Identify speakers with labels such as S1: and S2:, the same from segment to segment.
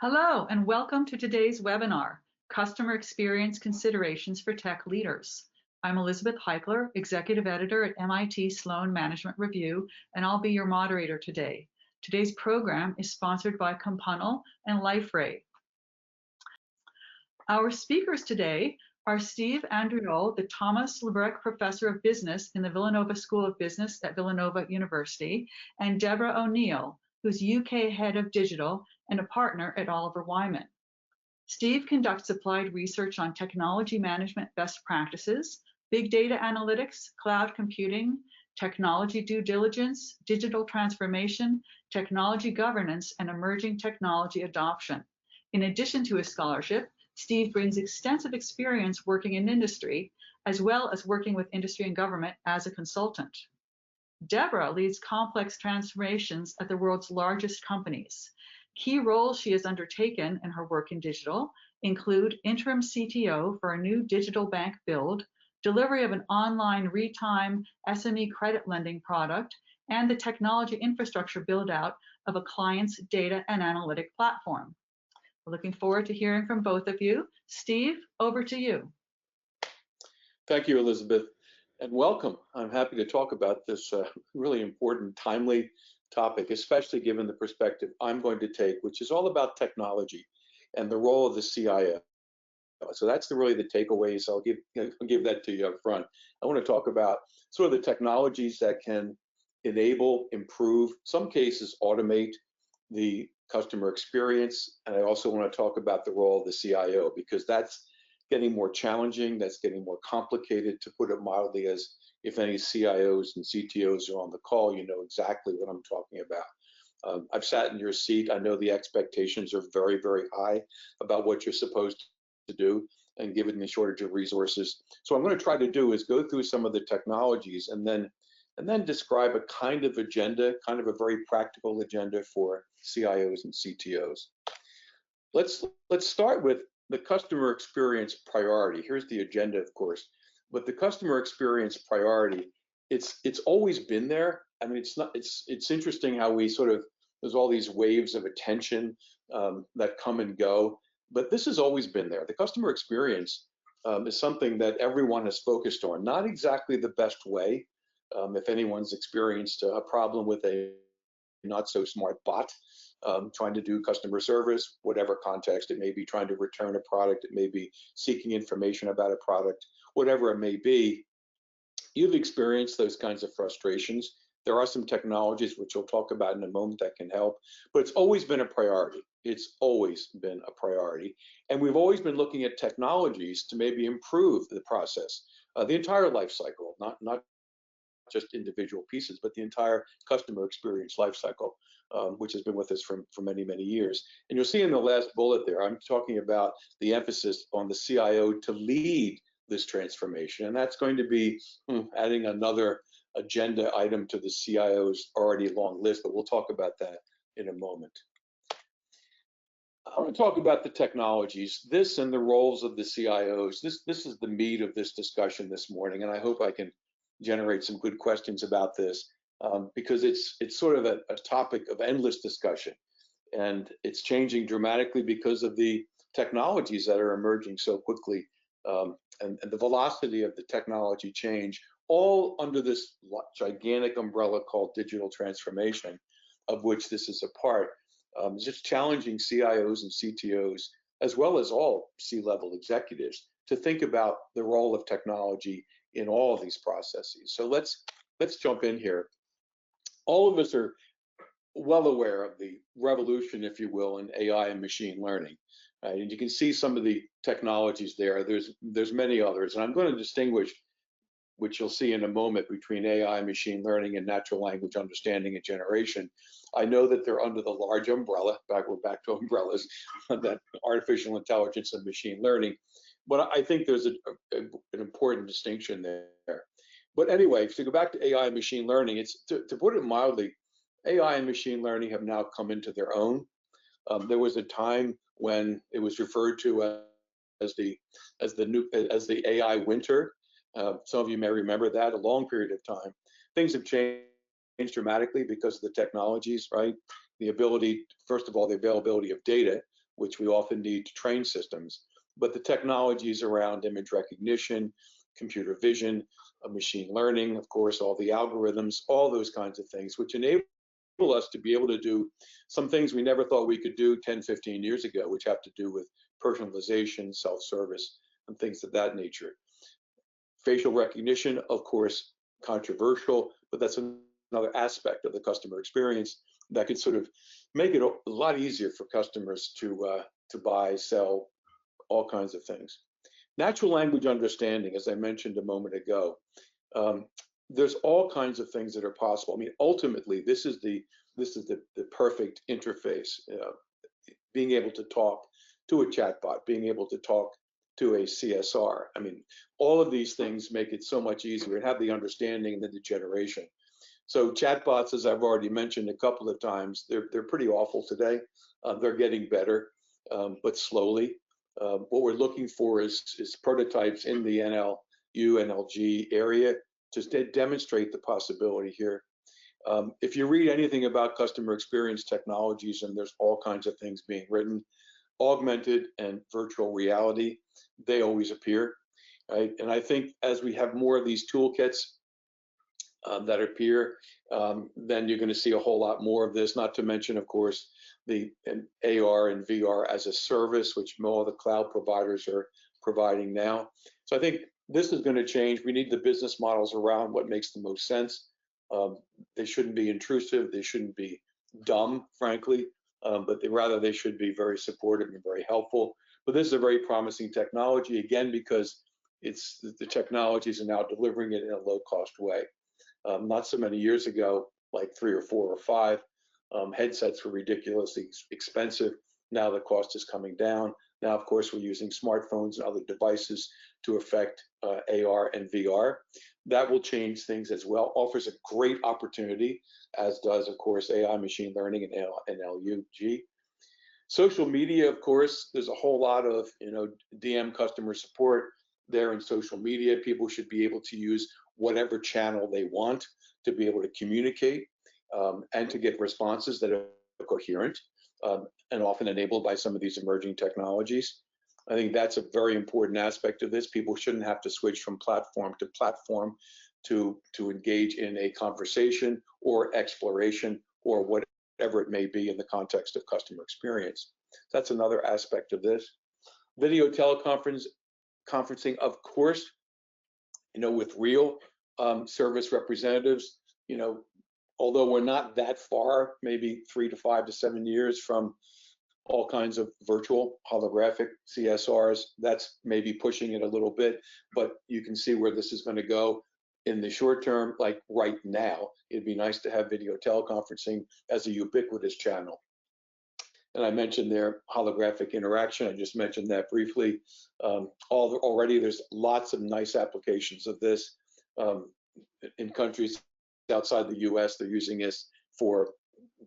S1: Hello, and welcome to today's webinar, Customer Experience Considerations for Tech Leaders. I'm Elizabeth Heichler, Executive Editor at MIT Sloan Management Review, and I'll be your moderator today. Today's program is sponsored by Compunal and LifeRay. Our speakers today are Steve Andriol, the Thomas Lebrecht Professor of Business in the Villanova School of Business at Villanova University, and Deborah O'Neill, who's UK Head of Digital and a partner at Oliver Wyman. Steve conducts applied research on technology management best practices, big data analytics, cloud computing, technology due diligence, digital transformation, technology governance, and emerging technology adoption. In addition to his scholarship, Steve brings extensive experience working in industry, as well as working with industry and government as a consultant. Deborah leads complex transformations at the world's largest companies. Key roles she has undertaken in her work in digital include interim CTO for a new digital bank build, delivery of an online real-time SME credit lending product, and the technology infrastructure build-out of a client's data and analytic platform. We're looking forward to hearing from both of you. Steve, over to you.
S2: Thank you, Elizabeth, and welcome. I'm happy to talk about this really important, timely topic, especially given the perspective I'm going to take, which is all about technology and the role of the CIO. So that's really the takeaways. I'll give that to you up front. I want to talk about sort of the technologies that can enable, improve, some cases automate the customer experience. And I also want to talk about the role of the CIO, because that's getting more challenging, that's getting more complicated, to put it mildly, as if any CIOs and CTOs are on the call, you know exactly what I'm talking about. I've sat in your seat. I know the expectations are very, very high about what you're supposed to do, and given the shortage of resources. So what I'm going to try to do is go through some of the technologies and then describe a kind of agenda, kind of a very practical agenda for CIOs and CTOs. Let's start with the customer experience priority. Here's the agenda, of course. But the customer experience priority, it's always been there. I mean, it's interesting how we sort of, there's all these waves of attention that come and go, but this has always been there. The customer experience is something that everyone has focused on, not exactly the best way. If anyone's experienced a problem with a not so smart bot trying to do customer service, whatever context, it may be trying to return a product, it may be seeking information about a product, whatever it may be, you've experienced those kinds of frustrations. There are some technologies which we'll talk about in a moment that can help, but it's always been a priority. It's always been a priority. And we've always been looking at technologies to maybe improve the process, the entire life cycle, not just individual pieces, but the entire customer experience life cycle, which has been with us for many, many years. And you'll see in the last bullet there, I'm talking about the emphasis on the CIO to lead this transformation. And that's going to be adding another agenda item to the CIO's already long list, but we'll talk about that in a moment. I want to talk about the technologies, this and the roles of the CIOs. This is the meat of this discussion this morning, and I hope I can generate some good questions about this, because it's sort of a topic of endless discussion, and it's changing dramatically because of the technologies that are emerging so quickly, and the velocity of the technology change, all under this gigantic umbrella called digital transformation, of which this is a part. It's just challenging CIOs and CTOs, as well as all C-level executives, to think about the role of technology in all of these processes. So let's jump in here. All of us are well aware of the revolution, if you will, in AI and machine learning. And you can see some of the technologies there. There's many others, and I'm going to distinguish, which you'll see in a moment, between AI, machine learning, and natural language understanding and generation. I know that they're under the large umbrella, we're back to umbrellas, that artificial intelligence and machine learning. But I think there's an important distinction there. But anyway, to go back to AI and machine learning, it's to put it mildly, AI and machine learning have now come into their own. There was a time when it was referred to as the AI winter. Some of you may remember that, a long period of time. Things have changed dramatically because of the technologies, right? The ability, first of all, the availability of data, which we often need to train systems, but the technologies around image recognition, computer vision, machine learning, of course, all the algorithms, all those kinds of things, which enable us to be able to do some things we never thought we could do 10, 15 years ago, which have to do with personalization, self-service, and things of that nature. Facial recognition, of course, controversial, but that's another aspect of the customer experience that could sort of make it a lot easier for customers to buy, sell, all kinds of things. Natural language understanding, as I mentioned a moment ago, there's all kinds of things that are possible. I mean, ultimately, this is the perfect interface. Being able to talk to a chatbot, being able to talk to a CSR. I mean, all of these things make it so much easier and have the understanding and the generation. So chatbots, as I've already mentioned a couple of times, they're pretty awful today. They're getting better, but slowly. What we're looking for is prototypes in the NLU, NLG area to demonstrate the possibility here. If you read anything about customer experience technologies, and there's all kinds of things being written, augmented and virtual reality, they always appear, right? And I think as we have more of these toolkits that appear, then you're going to see a whole lot more of this, not to mention, of course, the AR and VR as a service, which more of the cloud providers are providing now. So I think this is going to change. We need the business models around what makes the most sense. They shouldn't be intrusive. They shouldn't be dumb, frankly, but rather they should be very supportive and very helpful. But this is a very promising technology, again, because it's the technologies are now delivering it in a low-cost way. Not so many years ago, like 3 or 4 or 5, headsets were ridiculously expensive. Now the cost is coming down. Now, of course, we're using smartphones and other devices to affect AR and VR. That will change things as well, offers a great opportunity, as does, of course, AI, machine learning, and LUG. Social media, of course, there's a whole lot of DM customer support there in social media. People should be able to use whatever channel they want to be able to communicate and to get responses that are coherent and often enabled by some of these emerging technologies. I think that's a very important aspect of this. People shouldn't have to switch from platform to platform to engage in a conversation or exploration or whatever it may be in the context of customer experience. That's another aspect of this. Video teleconferencing, of course, with real service representatives, although we're not that far, maybe 3 to 5 to 7 years from all kinds of virtual holographic CSRs, that's maybe pushing it a little bit, but you can see where this is going to go in the short term. Like right now, it'd be nice to have video teleconferencing as a ubiquitous channel. And I mentioned there holographic interaction. I just mentioned that briefly. Already there's lots of nice applications of this in countries outside the US. They're using this for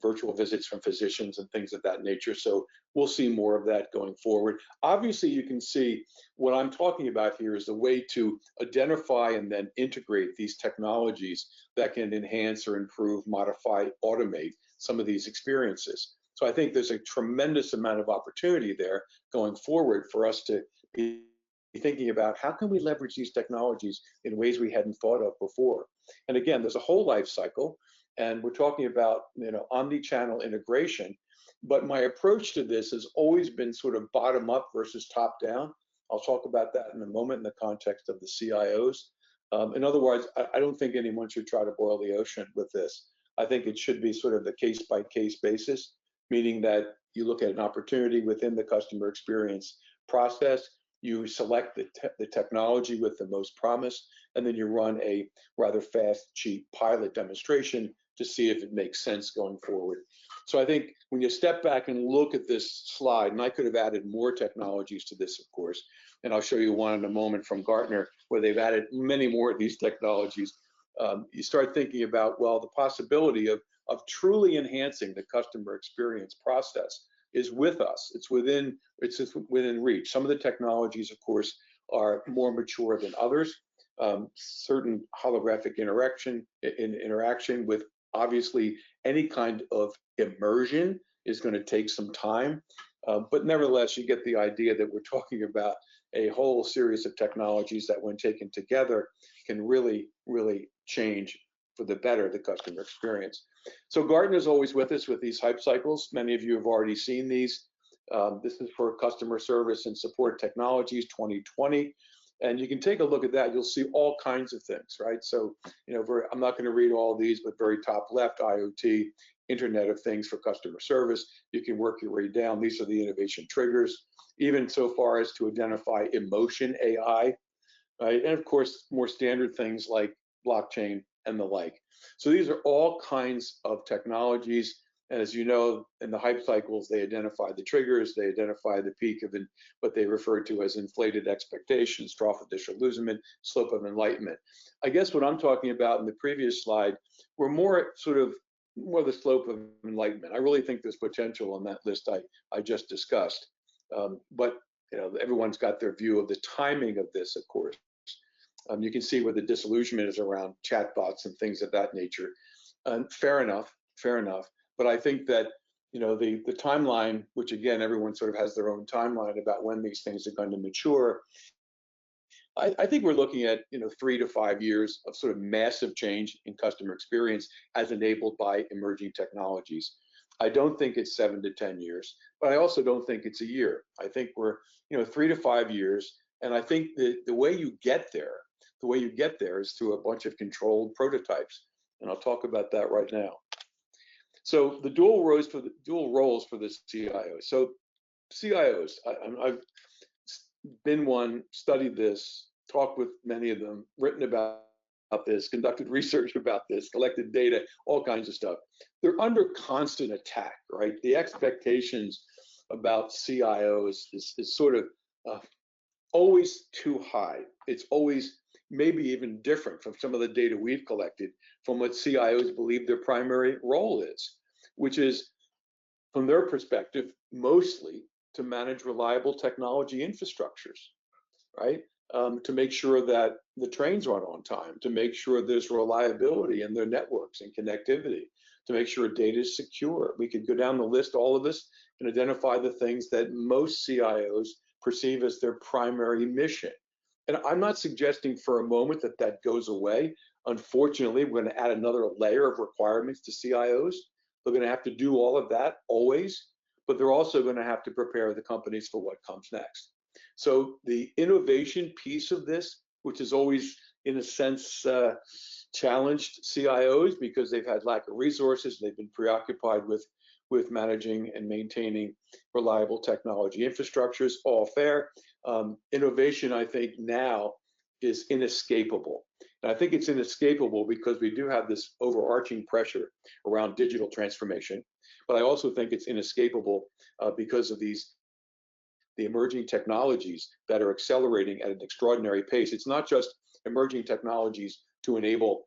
S2: virtual visits from physicians and things of that nature. So we'll see more of that going forward. Obviously, you can see what I'm talking about here is a way to identify and then integrate these technologies that can enhance or improve, modify, automate some of these experiences. So I think there's a tremendous amount of opportunity there going forward for us to be thinking about how can we leverage these technologies in ways we hadn't thought of before. And again, there's a whole life cycle. And we're talking about omni-channel integration, but my approach to this has always been sort of bottom up versus top down. I'll talk about that in a moment in the context of the CIOs. In other words, I don't think anyone should try to boil the ocean with this. I think it should be sort of the case-by-case basis, meaning that you look at an opportunity within the customer experience process, you select the technology with the most promise, and then you run a rather fast, cheap pilot demonstration to see if it makes sense going forward. So I think when you step back and look at this slide, and I could have added more technologies to this, of course, and I'll show you one in a moment from Gartner, where they've added many more of these technologies. You start thinking about, well, the possibility of truly enhancing the customer experience process is with us. It's within reach. Some of the technologies, of course, are more mature than others. Certain holographic interaction with obviously any kind of immersion is going to take some time. But nevertheless, you get the idea that we're talking about a whole series of technologies that, when taken together, can really, really change for the better the customer experience. So Gartner's always with us with these hype cycles. Many of you have already seen these. This is for customer service and support technologies 2020. And you can take a look at that. You'll see all kinds of things, right? So, I'm not going to read all these, but very top left, IoT, Internet of Things for customer service. You can work your way down. These are the innovation triggers, even so far as to identify emotion AI, right? And of course, more standard things like blockchain and the like. So these are all kinds of technologies. And as you know, in the hype cycles, they identify the triggers, they identify the peak of what they refer to as inflated expectations, trough of disillusionment, slope of enlightenment. I guess what I'm talking about in the previous slide, we're more the slope of enlightenment. I really think there's potential on that list I just discussed. But everyone's got their view of the timing of this, of course. You can see where the disillusionment is around chatbots and things of that nature. Fair enough. But I think that the timeline, which again everyone sort of has their own timeline about when these things are going to mature. I think we're looking at 3 to 5 years of sort of massive change in customer experience as enabled by emerging technologies. I don't think it's 7 to 10 years, but I also don't think it's a year. I think we're 3 to 5 years, and I think the way you get there is through a bunch of controlled prototypes, and I'll talk about that right now. So the dual roles for the CIOs. So CIOs, I've been one, studied this, talked with many of them, written about this, conducted research about this, collected data, all kinds of stuff. They're under constant attack, right? The expectations about CIOs is sort of always too high. It's always maybe even different from some of the data we've collected from what CIOs believe their primary role is, which is, from their perspective, mostly to manage reliable technology infrastructures, right? To make sure that the trains run on time, to make sure there's reliability in their networks and connectivity, to make sure data is secure. We could go down the list, all of this, and identify the things that most CIOs perceive as their primary mission. And I'm not suggesting for a moment that that goes away. Unfortunately, we're going to add another layer of requirements to CIOs. They're going to have to do all of that always, but they're also going to have to prepare the companies for what comes next. So the innovation piece of this, which is always, in a sense, challenged CIOs because they've had lack of resources, they've been preoccupied with managing and maintaining reliable technology infrastructures, all fair. Innovation, I think, now is inescapable. And I think it's inescapable because we do have this overarching pressure around digital transformation, but I also think it's inescapable because of the emerging technologies that are accelerating at an extraordinary pace. It's not just emerging technologies to enable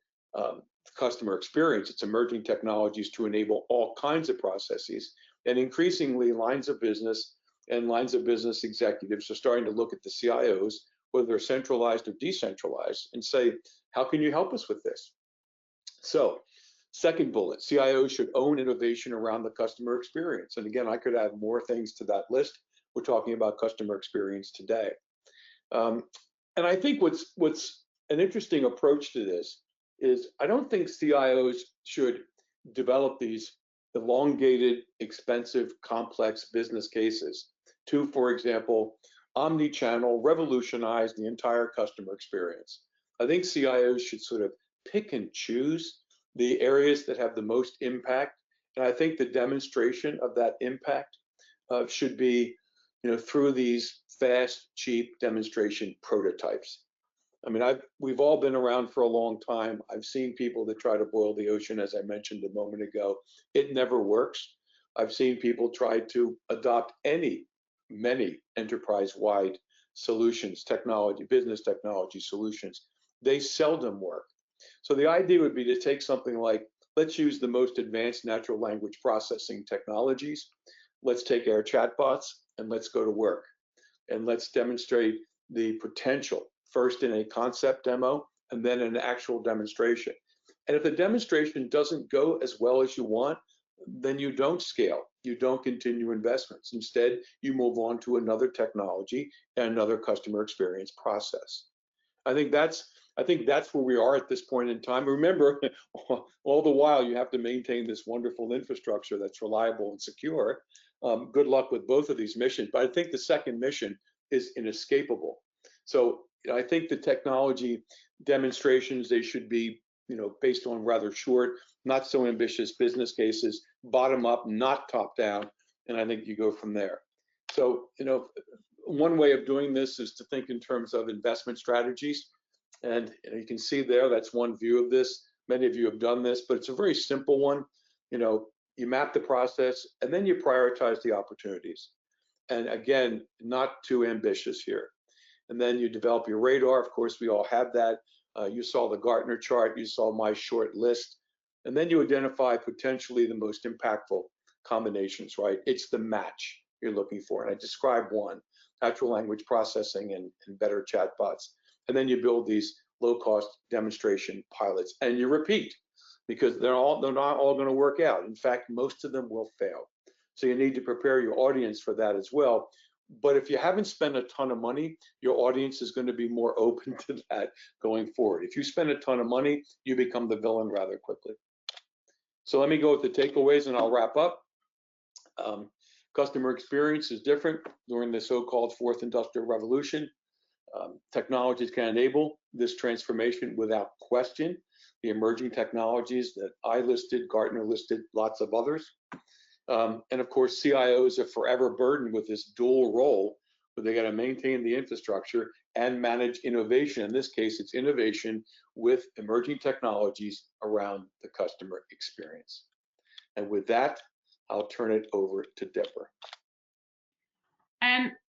S2: customer experience, it's emerging technologies to enable all kinds of processes. And increasingly, lines of business and lines of business executives are starting to look at the CIOs, whether they're centralized or decentralized, and say, how can you help us with this? So, second bullet, CIOs should own innovation around the customer experience. And again, I could add more things to that list. We're talking about customer experience today. And I think what's an interesting approach to this is I don't think CIOs should develop these elongated, expensive, complex business cases to, for example, omni-channel revolutionize the entire customer experience. I think CIOs should sort of pick and choose the areas that have the most impact. And I think the demonstration of that impact should be through these fast, cheap demonstration prototypes. I mean, we've all been around for a long time. I've seen people that try to boil the ocean, as I mentioned a moment ago. It never works. I've seen people try to adopt many enterprise-wide solutions, business technology solutions. They seldom work. So the idea would be to take something like, let's use the most advanced natural language processing technologies. Let's take our chatbots and let's go to work. And let's demonstrate the potential, first in a concept demo and then an actual demonstration. And if the demonstration doesn't go as well as you want, then you don't scale. You don't continue investments. Instead, you move on to another technology and another customer experience process. I think that's where we are at this point in time. Remember, all the while you have to maintain this wonderful infrastructure that's reliable and secure. Good luck with both of these missions. But I think the second mission is inescapable. So I think the technology demonstrations, they should be, based on rather short, not so ambitious business cases, bottom up, not top down, and I think you go from there. So, one way of doing this is to think in terms of investment strategies. And you can see there, that's one view of this. Many of you have done this, but it's a very simple one. You map the process and then you prioritize the opportunities. And again, not too ambitious here. And then you develop your radar. Of course, we all have that. You saw the Gartner chart, you saw my short list. And then you identify potentially the most impactful combinations, right? It's the match you're looking for. And I described one, natural language processing and better chatbots. And then you build these low-cost demonstration pilots, and you repeat, because they're not all going to work out. In fact, most of them will fail. So you need to prepare your audience for that as well. But if you haven't spent a ton of money, your audience is going to be more open to that going forward. If you spend a ton of money, you become the villain rather quickly. So let me go with the takeaways and I'll wrap up. Customer experience is different during the so-called fourth industrial revolution. Technologies can enable this transformation without question. The emerging technologies that I listed, Gartner listed, lots of others. And of course, CIOs are forever burdened with this dual role where they got to maintain the infrastructure and manage innovation. In this case, it's innovation with emerging technologies around the customer experience. And with that, I'll turn it over to Deborah.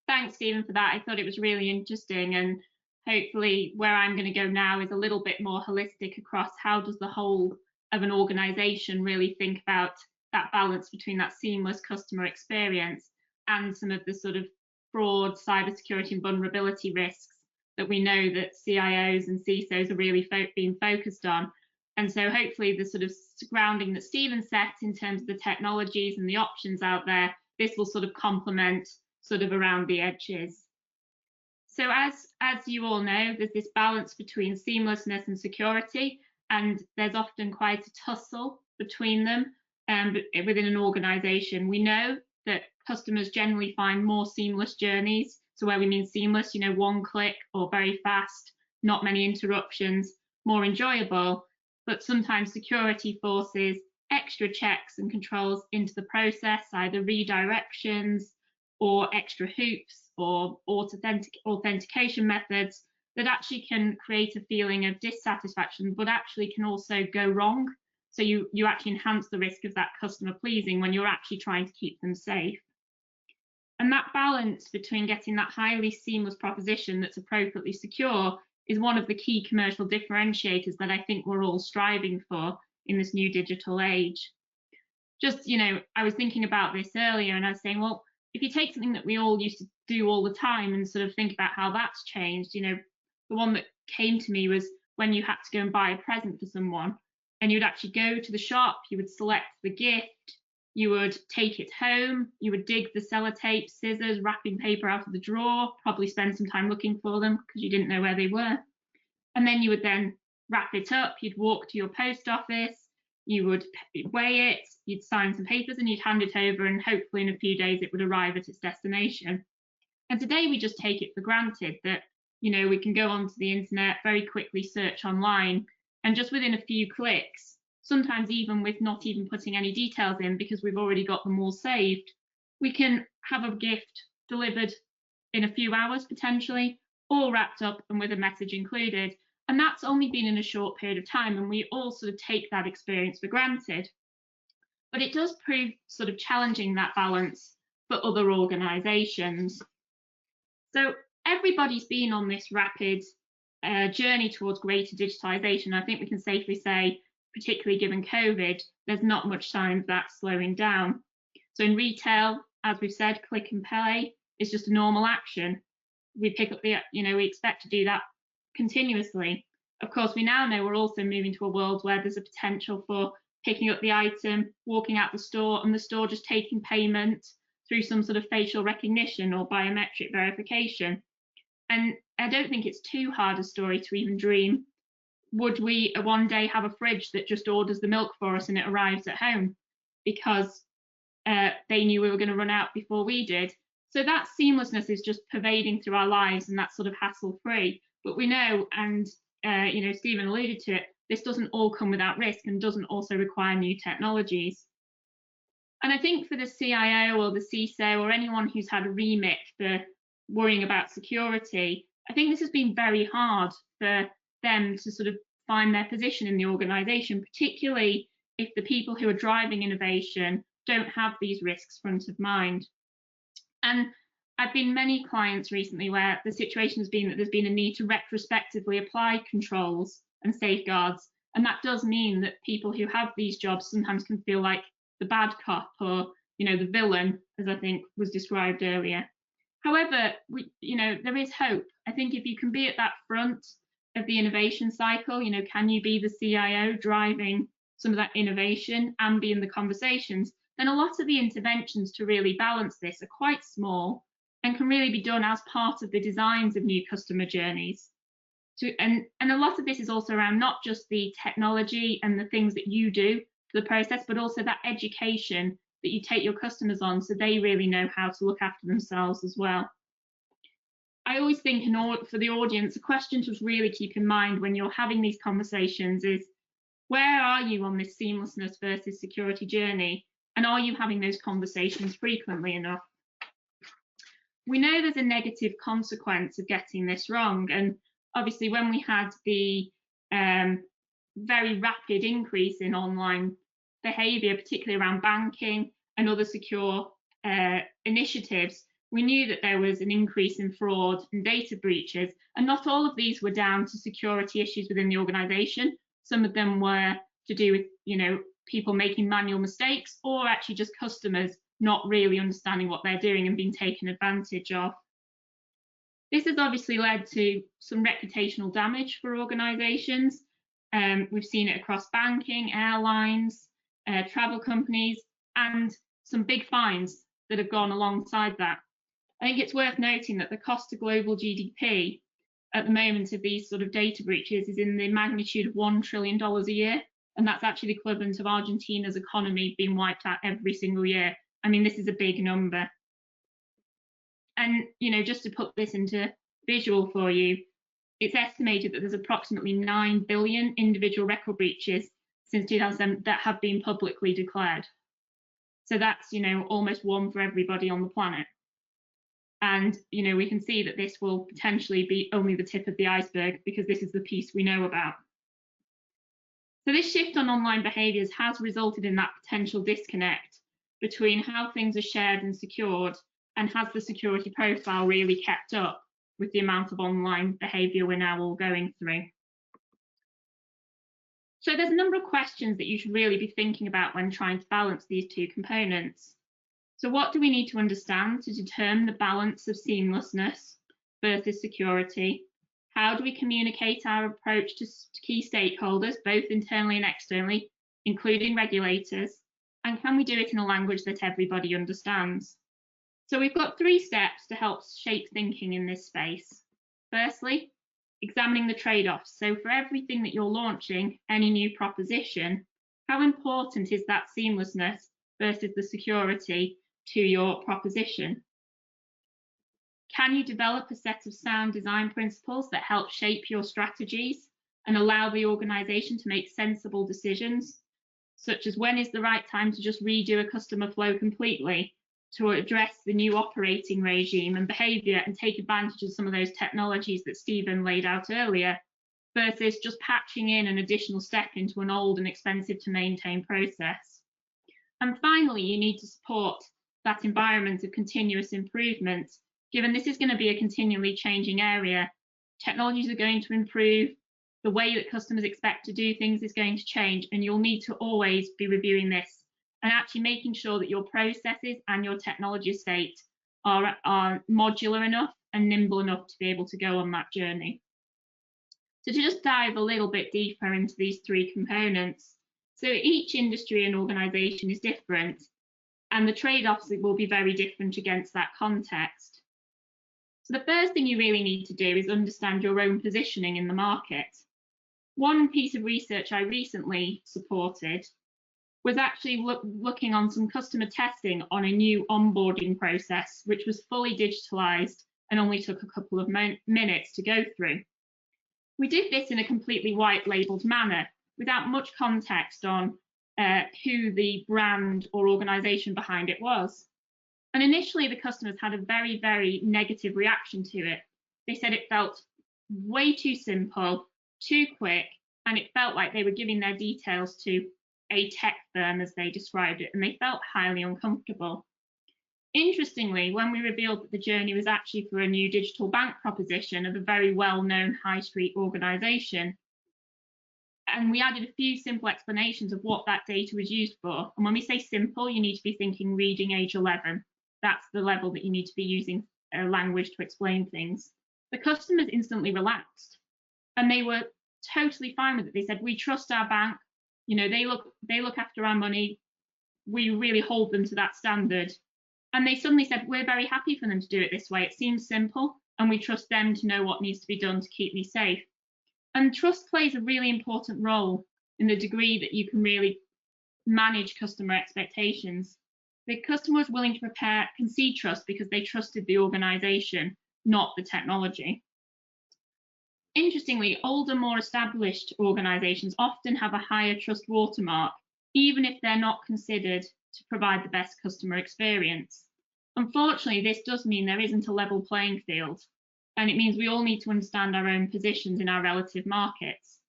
S3: Thanks, Stephen, for that. I thought it was really interesting, and hopefully where I'm going to go now is a little bit more holistic across how does the whole of an organization really think about that balance between that seamless customer experience and some of the sort of fraud, cybersecurity and vulnerability risks that we know that CIOs and CISOs are really being focused on. And so hopefully the sort of grounding that Stephen set in terms of the technologies and the options out there, this will sort of complement sort of around the edges. So as you all know, there's this balance between seamlessness and security, and there's often quite a tussle between them within an organization. We know that customers generally find more seamless journeys. So where we mean seamless, one click or very fast, not many interruptions, more enjoyable. But sometimes security forces extra checks and controls into the process, either redirections or extra hoops or authentication methods that actually can create a feeling of dissatisfaction, but actually can also go wrong. So you actually enhance the risk of that customer pleasing when you're actually trying to keep them safe. And that balance between getting that highly seamless proposition that's appropriately secure is one of the key commercial differentiators that I think we're all striving for in this new digital age. Just, I was thinking about this earlier and I was saying, well, if you take something that we all used to do all the time and sort of think about how that's changed, the one that came to me was when you had to go and buy a present for someone and you'd actually go to the shop, you would select the gift, you would take it home, you would dig the sellotape, scissors, wrapping paper out of the drawer, probably spend some time looking for them because you didn't know where they were. And then you would then wrap it up, you'd walk to your post office, you would weigh it, you'd sign some papers and you'd hand it over, and hopefully in a few days it would arrive at its destination. And today we just take it for granted that, we can go onto the internet, very quickly search online, and just within a few clicks, sometimes even with not even putting any details in because we've already got them all saved, we can have a gift delivered in a few hours potentially, all wrapped up and with a message included. And that's only been in a short period of time, and we all sort of take that experience for granted. But it does prove sort of challenging that balance for other organisations. So everybody's been on this rapid journey towards greater digitalisation. I think we can safely say, particularly given COVID, there's not much sign of that slowing down. So in retail, as we've said, click and pay is just a normal action. We pick up we expect to do that continuously. Of course, we now know we're also moving to a world where there's a potential for picking up the item, walking out the store, and the store just taking payment through some sort of facial recognition or biometric verification. And I don't think it's too hard a story to even dream. Would we one day have a fridge that just orders the milk for us and it arrives at home because they knew we were going to run out before we did? So that seamlessness is just pervading through our lives, and that's sort of hassle-free. But we know, and Stephen alluded to it, this doesn't all come without risk and doesn't also require new technologies. And I think for the CIO or the CISO or anyone who's had a remit for worrying about security, I think this has been very hard for them to sort of find their position in the organization, particularly if the people who are driving innovation don't have these risks front of mind. And I've been many clients recently where the situation has been that there's been a need to retrospectively apply controls and safeguards. And that does mean that people who have these jobs sometimes can feel like the bad cop or, the villain, as I think was described earlier. However, there is hope. I think if you can be at that front of the innovation cycle, can you be the CIO driving some of that innovation and be in the conversations, then a lot of the interventions to really balance this are quite small and can really be done as part of the designs of new customer journeys. And a lot of this is also around not just the technology and the things that you do for the process, but also that education that you take your customers on so they really know how to look after themselves as well. I always think for the audience, a question to really keep in mind when you're having these conversations is, where are you on this seamlessness versus security journey? And are you having those conversations frequently enough? We know there's a negative consequence of getting this wrong. And obviously, when we had the very rapid increase in online behaviour, particularly around banking and other secure initiatives, we knew that there was an increase in fraud and data breaches. And not all of these were down to security issues within the organisation. Some of them were to do with, people making manual mistakes, or actually just customers not really understanding what they're doing and being taken advantage of. This has obviously led to some reputational damage for organisations. We've seen it across banking, airlines, travel companies, and some big fines that have gone alongside that. I think it's worth noting that the cost to global GDP at the moment of these sort of data breaches is in the magnitude of $1 trillion a year. And that's actually the equivalent of Argentina's economy being wiped out every single year. I mean, this is a big number. And, just to put this into visual for you, it's estimated that there's approximately 9 billion individual record breaches since 2007 that have been publicly declared. So that's, almost one for everybody on the planet. And, we can see that this will potentially be only the tip of the iceberg because this is the piece we know about. So this shift on online behaviours has resulted in that potential disconnect between how things are shared and secured, and has the security profile really kept up with the amount of online behaviour we're now all going through. So there's a number of questions that you should really be thinking about when trying to balance these two components. So what do we need to understand to determine the balance of seamlessness versus security? How do we communicate our approach to key stakeholders, both internally and externally, including regulators? And can we do it in a language that everybody understands? So we've got 3 steps to help shape thinking in this space. Firstly, examining the trade-offs. So for everything that you're launching, any new proposition, how important is that seamlessness versus the security to your proposition? Can you develop a set of sound design principles that help shape your strategies and allow the organisation to make sensible decisions, such as when is the right time to just redo a customer flow completely to address the new operating regime and behaviour and take advantage of some of those technologies that Stephen laid out earlier, versus just patching in an additional step into an old and expensive to maintain process? And finally, you need to support that environment of continuous improvement. Given this is going to be a continually changing area, technologies are going to improve, the way that customers expect to do things is going to change, and you'll need to always be reviewing this and actually making sure that your processes and your technology estate are modular enough and nimble enough to be able to go on that journey. So to just dive a little bit deeper into these 3 components, So each industry and organisation is different, and the trade-offs will be very different against that context. So the first thing you really need to do is understand your own positioning in the market. One piece of research I recently supported was actually looking on some customer testing on a new onboarding process, which was fully digitalised and only took a couple of minutes to go through. We did this in a completely white labelled manner without much context on who the brand or organisation behind it was. And initially, the customers had a very, very negative reaction to it. They said it felt way too simple, too quick, and it felt like they were giving their details to a tech firm, as they described it, and they felt highly uncomfortable. Interestingly, when we revealed that the journey was actually for a new digital bank proposition of a very well-known high street organisation, and we added a few simple explanations of what that data was used for. And when we say simple, you need to be thinking reading age 11. That's the level that you need to be using language to explain things. The customers instantly relaxed, and they were totally fine with it. They said, we trust our bank, you know, they look after our money, we really hold them to that standard. And they suddenly said, we're very happy for them to do it this way. It seems simple, and we trust them to know what needs to be done to keep me safe. And trust plays a really important role in the degree that you can really manage customer expectations. The customer was willing to concede trust because they trusted the organisation, not the technology. Interestingly, older, more established organisations often have a higher trust watermark, even if they're not considered to provide the best customer experience. Unfortunately, this does mean there isn't a level playing field, and it means we all need to understand our own positions in our relative markets.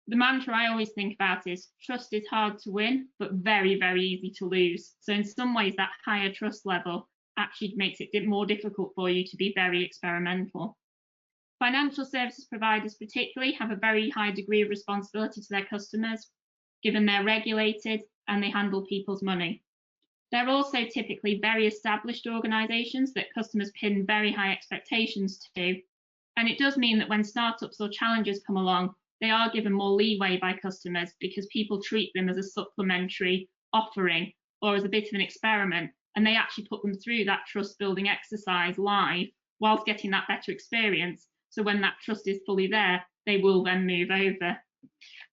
S3: The mantra I always think about is trust is hard to win, but very, very easy to lose. So in some ways, that higher trust level actually makes it more difficult for you to be very experimental. Financial services providers particularly have a very high degree of responsibility to their customers, given they're regulated and they handle people's money. They're also typically very established organisations that customers pin very high expectations to. And it does mean that when startups or challenges come along, they are given more leeway by customers because people treat them as a supplementary offering or as a bit of an experiment. And they actually put them through that trust building exercise live whilst getting that better experience. So when that trust is fully there, they will then move over.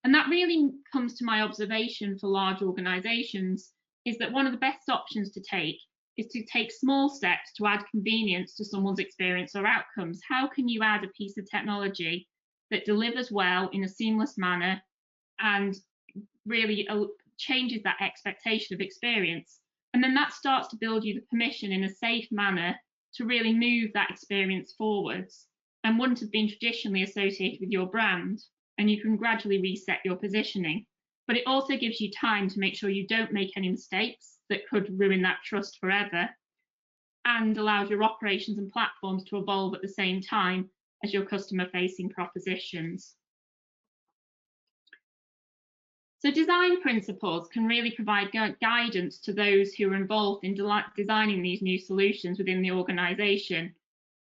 S3: And that really comes to my observation for large organisations, is that one of the best options to take is to take small steps to add convenience to someone's experience or outcomes. How can you add a piece of technology that delivers well in a seamless manner and really changes that expectation of experience? And then that starts to build you the permission in a safe manner to really move that experience forwards and wouldn't have been traditionally associated with your brand. And you can gradually reset your positioning. But it also gives you time to make sure you don't make any mistakes that could ruin that trust forever, and allows your operations and platforms to evolve at the same time as your customer-facing propositions. So design principles can really provide guidance to those who are involved in designing these new solutions within the organisation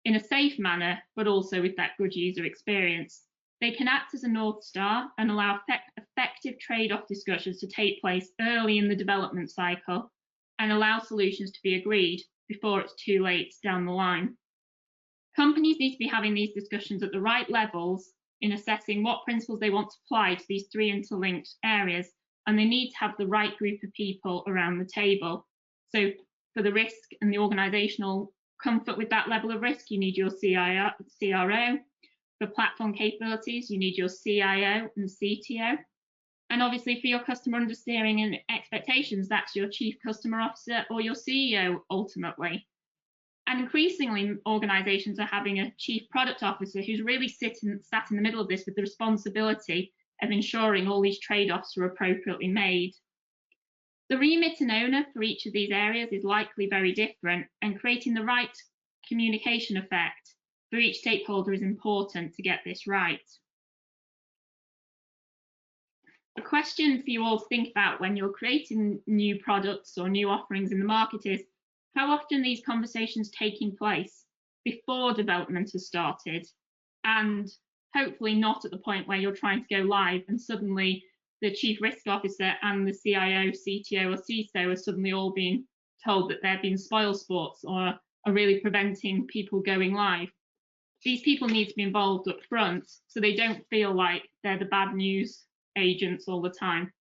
S3: in a safe manner, but also with that good user experience. They can act as a North Star and allow effective trade-off discussions to take place early in the development cycle and allow solutions to be agreed before it's too late down the line. Companies need to be having these discussions at the right levels in assessing what principles they want to apply to these three interlinked areas, and they need to have the right group of people around the table. So for the risk and the organisational comfort with that level of risk, you need your CRO. For platform capabilities, you need your CIO and CTO. And obviously for your customer understanding and expectations, that's your chief customer officer or your CEO ultimately. And increasingly, organizations are having a chief product officer who's really sat in the middle of this with the responsibility of ensuring all these trade-offs are appropriately made. The remit and owner for each of these areas is likely very different, and creating the right communication effect for each stakeholder is important to get this right. The question for you all to think about when you're creating new products or new offerings in the market is, how often are these conversations taking place before development has started, and hopefully not at the point where you're trying to go live and suddenly the chief risk officer and the CIO, CTO, or CISO are suddenly all being told that they're being spoil sports or are really preventing people going live. These people need to be involved up front so they don't feel like they're the bad news agents all the time.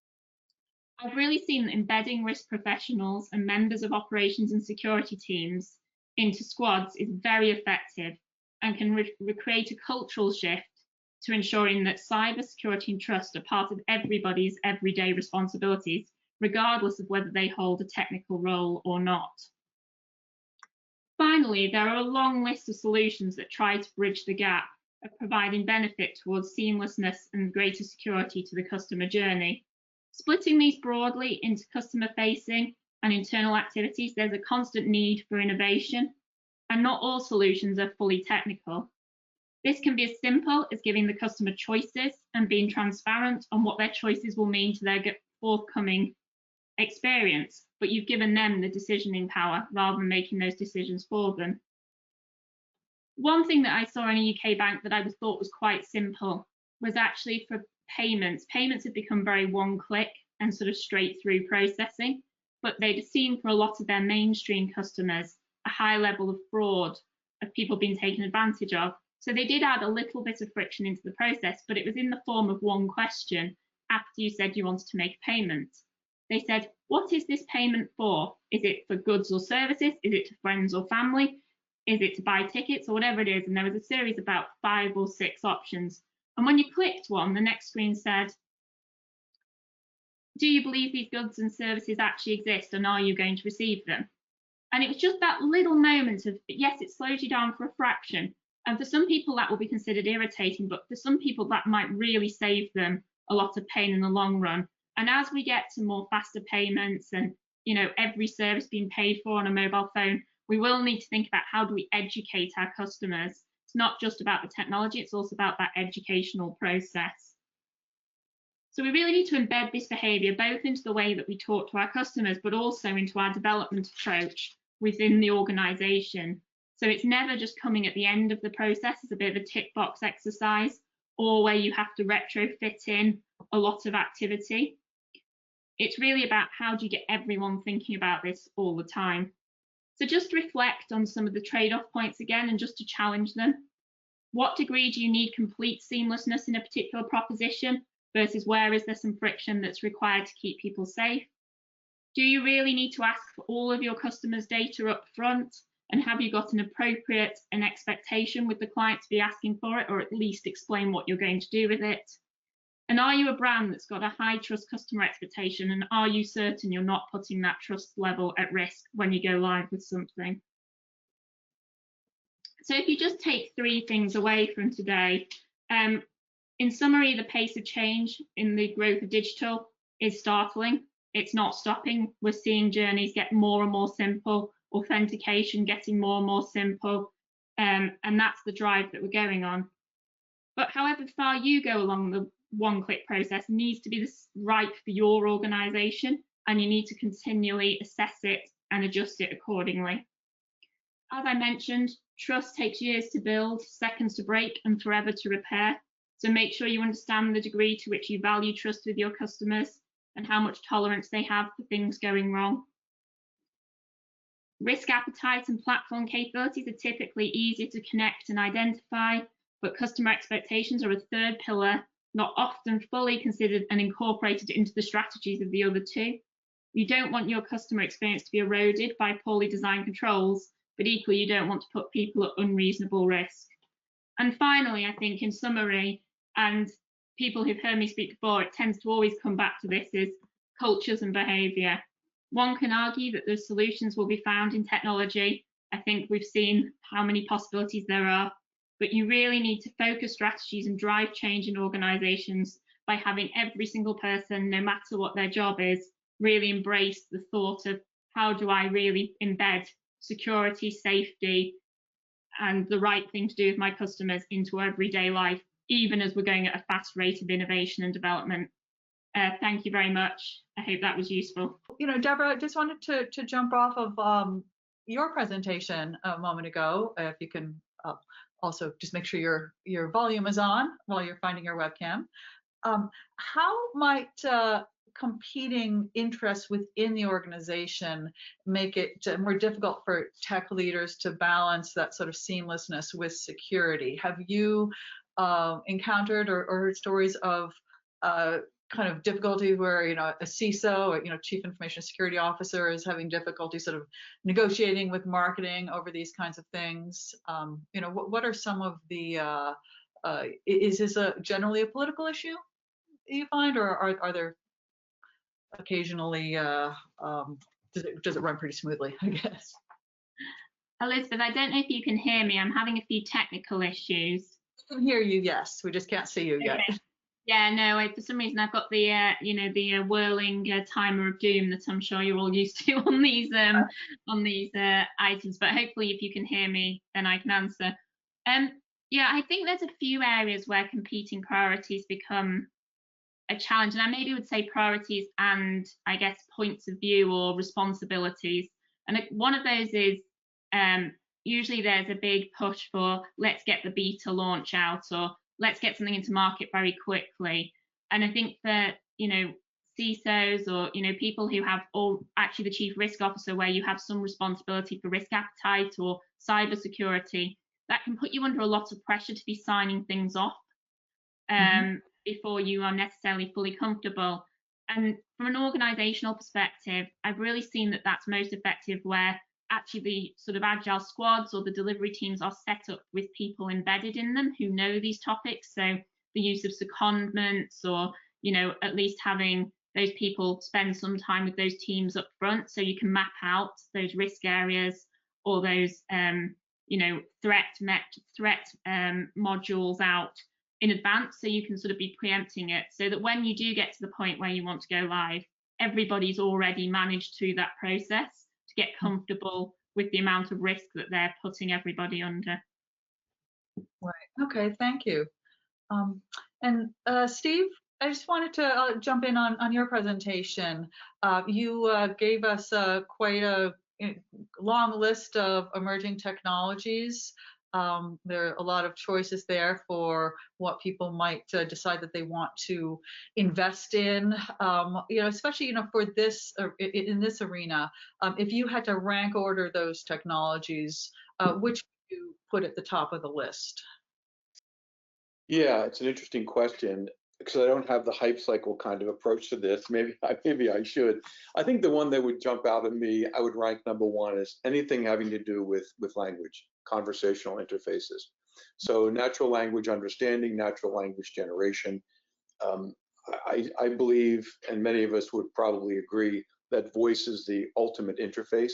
S3: I've really seen that embedding risk professionals and members of operations and security teams into squads is very effective and can create a cultural shift to ensuring that cybersecurity and trust are part of everybody's everyday responsibilities, regardless of whether they hold a technical role or not. Finally, there are a long list of solutions that try to bridge the gap of providing benefit towards seamlessness and greater security to the customer journey. Splitting these broadly into customer-facing and internal activities, there's a constant need for innovation, and not all solutions are fully technical. This can be as simple as giving the customer choices and being transparent on what their choices will mean to their forthcoming experience, but you've given them the decisioning power rather than making those decisions for them. One thing that I saw in a UK bank that I thought was quite simple was actually for payments. Payments have become very one-click and sort of straight through processing, but they'd seen for a lot of their mainstream customers a high level of fraud, of people being taken advantage of. So they did add a little bit of friction into the process, but it was in the form of one question after you said you wanted to make a payment. They said, what is this payment for? Is it for goods or services? Is it to friends or family? Is it to buy tickets or whatever it is? And there was a series of about 5 or 6 options. And when you clicked one, the next screen said, do you believe these goods and services actually exist and are you going to receive them? And it was just that little moment of, yes, it slows you down for a fraction. And for some people that will be considered irritating, but for some people that might really save them a lot of pain in the long run. And as we get to more faster payments and, every service being paid for on a mobile phone, we will need to think about how do we educate our customers. It's not just about the technology, it's also about that educational process. So we really need to embed this behaviour both into the way that we talk to our customers, but also into our development approach within the organisation. So it's never just coming at the end of the process as a bit of a tick box exercise, or where you have to retrofit in a lot of activity. It's really about how do you get everyone thinking about this all the time. So just reflect on some of the trade-off points again and just to challenge them. What degree do you need complete seamlessness in a particular proposition versus where is there some friction that's required to keep people safe? Do you really need to ask for all of your customers' data up front? And have you got an appropriate and expectation with the client to be asking for it, or at least explain what you're going to do with it? And are you a brand that's got a high trust customer expectation, and are you certain you're not putting that trust level at risk when you go live with something? So if you just take 3 things away from today, in summary, the pace of change in the growth of digital is startling. It's not stopping. We're seeing journeys get more and more simple, authentication getting more and more simple, and that's the drive that we're going on. But however far you go along the one-click process needs to be right for your organisation, and you need to continually assess it and adjust it accordingly. As I mentioned, trust takes years to build, seconds to break, and forever to repair. So make sure you understand the degree to which you value trust with your customers and how much tolerance they have for things going wrong. Risk appetite and platform capabilities are typically easier to connect and identify, but customer expectations are a third pillar, not often fully considered and incorporated into the strategies of the other 2. You don't want your customer experience to be eroded by poorly designed controls, but equally you don't want to put people at unreasonable risk. And finally, I think in summary, and people who've heard me speak before, it tends to always come back to this, is cultures and behaviour. One can argue that the solutions will be found in technology. I think we've seen how many possibilities there are, but you really need to focus strategies and drive change in organisations by having every single person, no matter what their job is, really embrace the thought of how do I really embed security, safety, and the right thing to do with my customers into everyday life, even as we're going at a fast rate of innovation and development. Thank you very much. I hope that was useful.
S1: Deborah, I just wanted to jump off of your presentation a moment ago. If you can also just make sure your volume is on while you're finding your webcam. How might competing interests within the organization make it more difficult for tech leaders to balance that sort of seamlessness with security? Have you encountered or heard stories of kind of difficulty where, a CISO, or, Chief Information Security Officer is having difficulty sort of negotiating with marketing over these kinds of things? What are some of the, is this generally a political issue you find, or are there occasionally, does it run pretty smoothly, I guess?
S3: Elizabeth, I don't know if you can hear me. I'm having a few technical issues.
S1: I can hear you, yes. We just can't see you yet.
S3: Okay. Yeah, no, for some reason I've got the, the whirling timer of doom that I'm sure you're all used to on these items. But hopefully, if you can hear me, then I can answer. Yeah, I think there's a few areas where competing priorities become a challenge, and I maybe would say priorities and I guess points of view or responsibilities. And one of those is usually there's a big push for let's get the beta launch out, or let's get something into market very quickly. And I think that, CISOs or, people who have, or actually the chief risk officer, where you have some responsibility for risk appetite or cyber security, that can put you under a lot of pressure to be signing things off before you are necessarily fully comfortable. And from an organizational perspective, I've really seen that that's most effective where actually the sort of agile squads or the delivery teams are set up with people embedded in them who know these topics. So the use of secondments, or at least having those people spend some time with those teams up front, so you can map out those risk areas or those threat modules out in advance, so you can sort of be preempting it, so that when you do get to the point where you want to go live, everybody's already managed through that process to get comfortable with the amount of risk that they're putting everybody under.
S1: Right. Okay. Thank you. And Steve, I just wanted to jump in on your presentation. You gave us quite a long list of emerging technologies. There are a lot of choices there for what people might decide that they want to invest in, especially, for this, in this arena. If you had to rank order those technologies, which would you put at the top of the list?
S2: Yeah, it's an interesting question because I don't have the hype cycle kind of approach to this. Maybe I should. I think the one that would jump out at me, I would rank number one is anything having to do with language, conversational interfaces. So natural language understanding, natural language generation. I believe, and many of us would probably agree, that voice is the ultimate interface,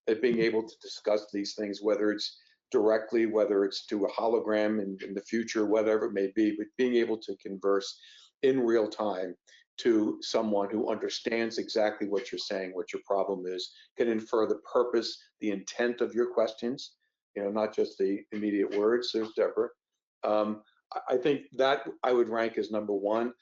S2: that being able to discuss these things, whether it's directly, whether it's to a hologram in the future, whatever it may be, but being able to converse in real time to someone who understands exactly what you're saying, what your problem is, can infer the purpose, the intent of your questions, not just the immediate words. There's Deborah. I think that I would rank as number one.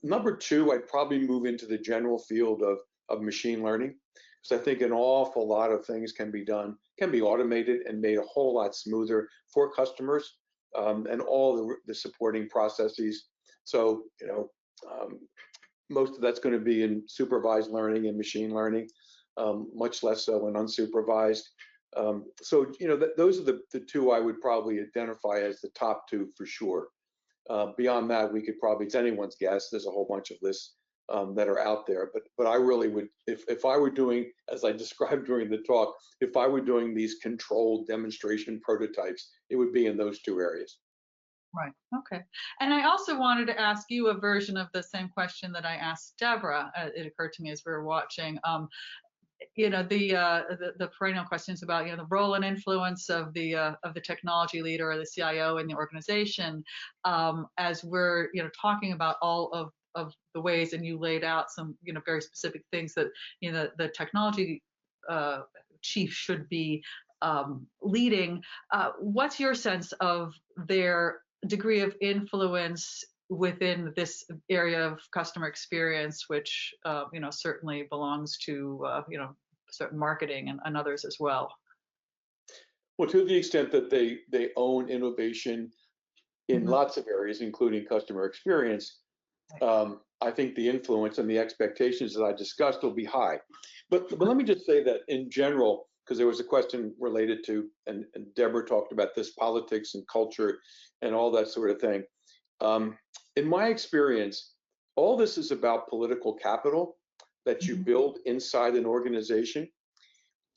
S2: Number two, I'd probably move into the general field of machine learning, because I think an awful lot of things can be automated and made a whole lot smoother for customers, and all the supporting processes. So, most of that's going to be in supervised learning and machine learning, much less so in unsupervised. So, those are the two I would probably identify as the top two for sure. Beyond that, we could probably, it's anyone's guess. There's a whole bunch of lists that are out there, but I really would, if I were doing, as I described during the talk, if I were doing these controlled demonstration prototypes, it would be in those two areas.
S1: Right. Okay. And I also wanted to ask you a version of the same question that I asked Deborah. It occurred to me as we were watching. The perennial questions about the role and influence of the technology leader or the CIO in the organization, as we're talking about all of the ways, and you laid out some very specific things that the technology chief should be leading. What's your sense of their degree of influence within this area of customer experience, which certainly belongs to certain marketing and others as well?
S2: Well, to the extent that they own innovation in lots of areas, including customer experience, I think the influence and the expectations that I discussed will be high. But let me just say that in general, because there was a question related to, and Deborah talked about this, politics and culture and all that sort of thing. In my experience, all this is about political capital that you build inside an organization.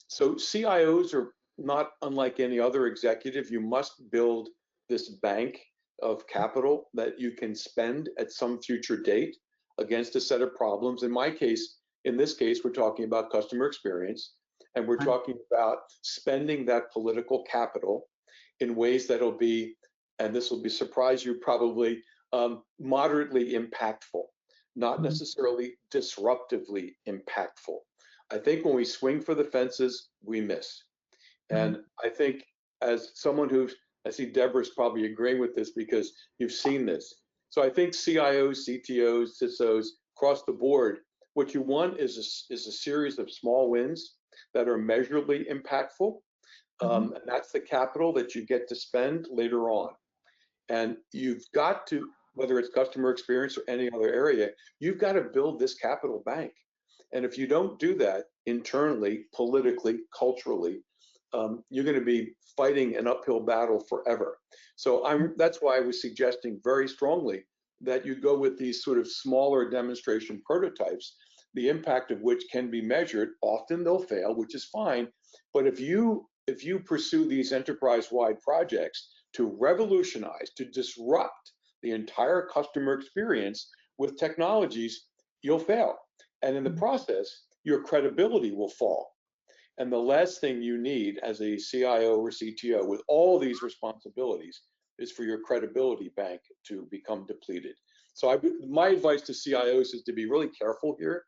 S2: So CIOs are not unlike any other executive. You must build this bank of capital that you can spend at some future date against a set of problems. In this case, we're talking about customer experience, and we're talking about spending that political capital in ways that'll be, and this will be surprise you probably, moderately impactful, not necessarily disruptively impactful. I think when we swing for the fences, we miss. And I think as someone I see Deborah's probably agreeing with this because you've seen this. So I think CIOs, CTOs, CISOs across the board, what you want is a series of small wins that are measurably impactful. And that's the capital that you get to spend later on. And you've got to, whether it's customer experience or any other area, you've got to build this capital bank. And if you don't do that internally, politically, culturally, you're going to be fighting an uphill battle forever. So that's why I was suggesting very strongly that you go with these sort of smaller demonstration prototypes, the impact of which can be measured. Often they'll fail, which is fine. But if you pursue these enterprise-wide projects to revolutionize, to disrupt the entire customer experience with technologies, you'll fail. And in the process, your credibility will fall. And the last thing you need as a CIO or CTO with all these responsibilities is for your credibility bank to become depleted. So my advice to CIOs is to be really careful here,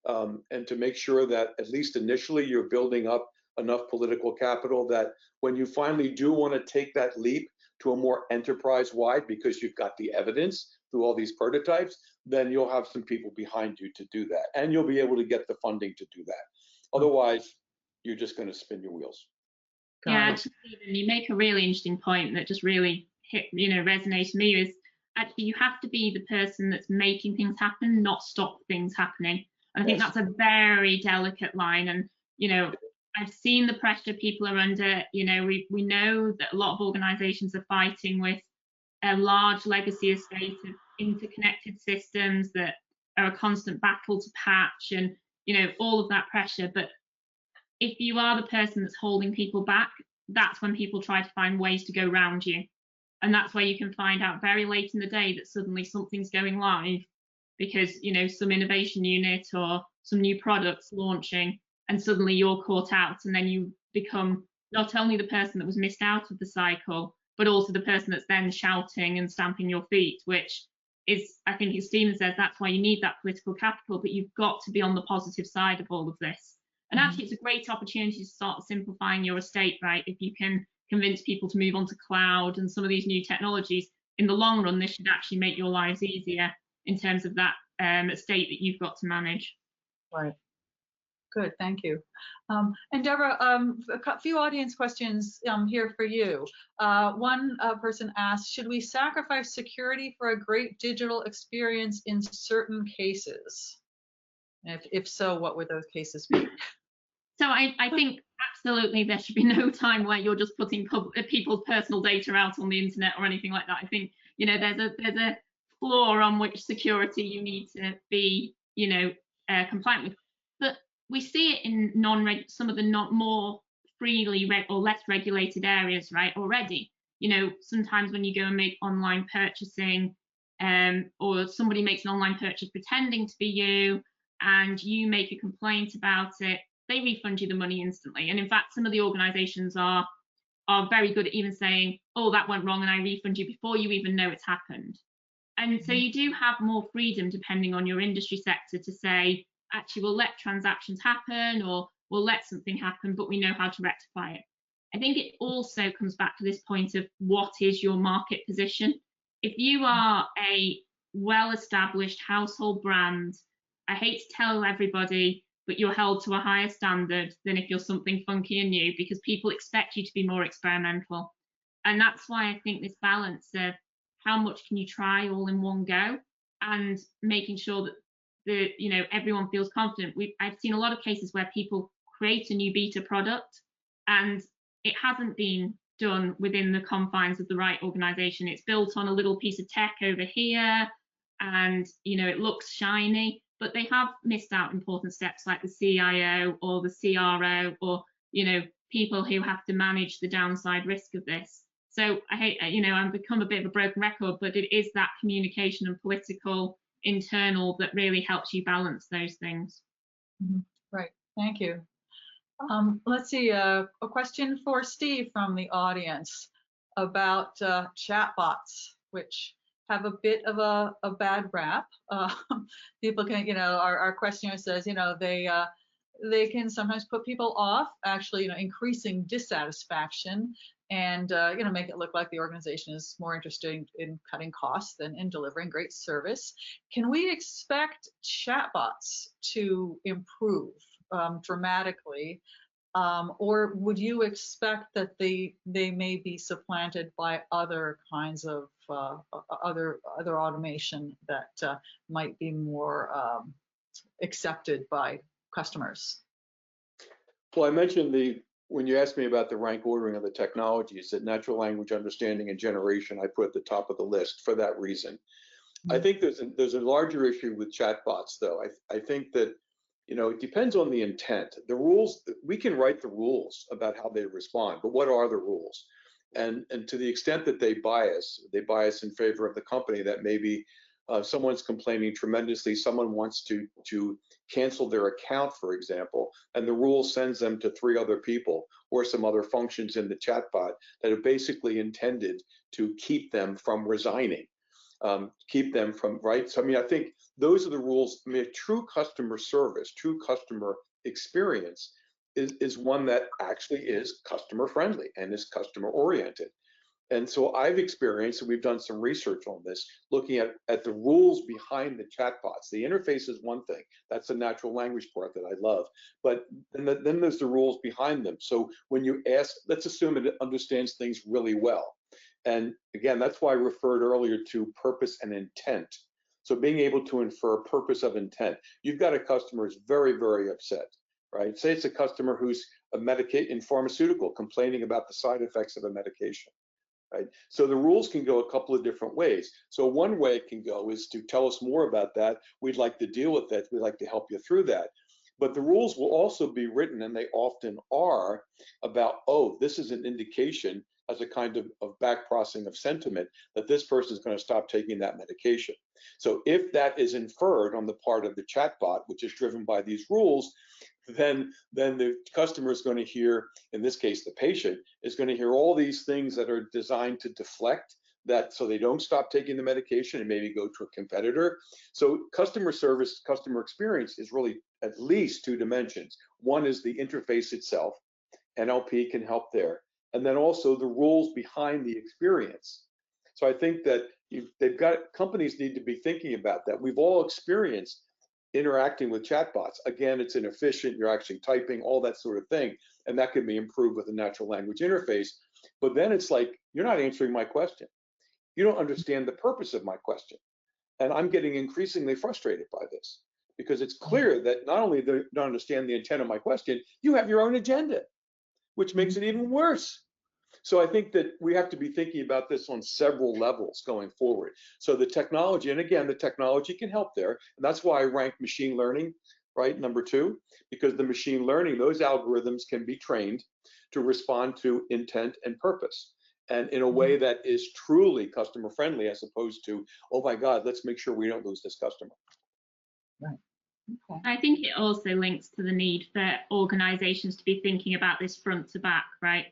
S2: and to make sure that at least initially you're building up enough political capital that when you finally do want to take that leap to a more enterprise-wide, because you've got the evidence through all these prototypes, then you'll have some people behind you to do that, and you'll be able to get the funding to do that. Otherwise, you're just going to spin your wheels.
S3: Yeah, Stephen, you make a really interesting point that just really resonates with me, is actually you have to be the person that's making things happen, not stop things happening. And I think that's a very delicate line. And I've seen the pressure people are under. We know that a lot of organizations are fighting with a large legacy estate of interconnected systems that are a constant battle to patch, and all of that pressure. But if you are the person that's holding people back, that's when people try to find ways to go around you. And that's where you can find out very late in the day that suddenly something's going live because, some innovation unit or some new products launching, and suddenly you're caught out. And then you become not only the person that was missed out of the cycle, but also the person that's then shouting and stamping your feet, which is, I think as Stephen says, that's why you need that political capital, but you've got to be on the positive side of all of this. And actually, it's a great opportunity to start simplifying your estate, right? If you can convince people to move on to cloud and some of these new technologies, in the long run, this should actually make your lives easier in terms of that estate that you've got to manage.
S1: Right. Good, thank you. And Deborah, a few audience questions here for you. One person asked, should we sacrifice security for a great digital experience in certain cases? And if so, what would those cases be?
S3: So I think absolutely there should be no time where you're just putting people's personal data out on the internet or anything like that. I think there's a floor on which security you need to be compliant with. But we see it in some of the not more freely or less regulated areas, right? Already, sometimes when you go and make online purchasing, or somebody makes an online purchase pretending to be you, and you make a complaint about it, they refund you the money instantly. And in fact, some of the organizations are very good at even saying, oh, that went wrong and I refund you before you even know it's happened. And so you do have more freedom depending on your industry sector to say, actually, we'll let transactions happen, or we'll let something happen, but we know how to rectify it. I think it also comes back to this point of what is your market position. If you are a well-established household brand, I hate to tell everybody, but you're held to a higher standard than if you're something funky and new, because people expect you to be more experimental. And that's why I think this balance of how much can you try all in one go, and making sure that everyone feels confident. I've seen a lot of cases where people create a new beta product and it hasn't been done within the confines of the right organization. It's built on a little piece of tech over here, and it looks shiny, but they have missed out important steps like the CIO or the CRO, or people who have to manage the downside risk of this. So I hate, I've become a bit of a broken record, but it is that communication and political internal that really helps you balance those things.
S1: Right, thank you. Let's see, a question for Steve from the audience about chatbots, which have a bit of a bad rap. People can, our questioner says, they can sometimes put people off, actually, increasing dissatisfaction, and make it look like the organization is more interested in cutting costs than in delivering great service. Can we expect chatbots to improve dramatically, or would you expect that they may be supplanted by other kinds of other automation that might be more accepted by customers?
S2: Well, I mentioned when you asked me about the rank ordering of the technologies, that natural language understanding and generation I put at the top of the list for that reason. I think there's a larger issue with chatbots, though. I think that it depends on the intent. The rules, we can write the rules about how they respond, but what are the rules? And to the extent that they bias in favor of the company, that maybe someone's complaining tremendously, someone wants to cancel their account, for example, and the rule sends them to 3 other people or some other functions in the chatbot that are basically intended to keep them from resigning, keep them from, right? So, I think those are the rules. True customer service, true customer experience is one that actually is customer friendly and is customer oriented. And so I've experienced, and we've done some research on this, looking at the rules behind the chatbots. The interface is one thing. That's the natural language part that I love. But then there's the rules behind them. So when you ask, let's assume it understands things really well. And again, that's why I referred earlier to purpose and intent. So being able to infer purpose of intent. You've got a customer who's very, very upset, right? Say it's a customer who's in pharmaceutical, complaining about the side effects of a medication. Right? So the rules can go a couple of different ways. So one way it can go is to tell us more about that. We'd like to deal with that. We'd like to help you through that. But the rules will also be written, and they often are, about, oh, this is an indication as a kind of back processing of sentiment that this person is going to stop taking that medication. So if that is inferred on the part of the chatbot, which is driven by these rules, then the customer is going to hear, in this case, the patient is going to hear all these things that are designed to deflect that, so they don't stop taking the medication and maybe go to a competitor. So customer service, customer experience is really at least 2 dimensions. One is the interface itself. NLP can help there. And then also the rules behind the experience. So I think that companies need to be thinking about that. We've all experienced interacting with chatbots. Again, it's inefficient, you're actually typing, all that sort of thing, and that can be improved with a natural language interface. But then it's like, you're not answering my question. You don't understand the purpose of my question. And I'm getting increasingly frustrated by this, because it's clear that not only do you not understand the intent of my question, you have your own agenda, which makes it even worse. So I think that we have to be thinking about this on several levels going forward. So the technology, and again, the technology can help there. And that's why I rank machine learning, right, number 2, because the machine learning, those algorithms can be trained to respond to intent and purpose, and in a way that is truly customer friendly, as opposed to, oh my God, let's make sure we don't lose this customer.
S1: Right. Okay.
S3: I think it also links to the need for organizations to be thinking about this front to back, right?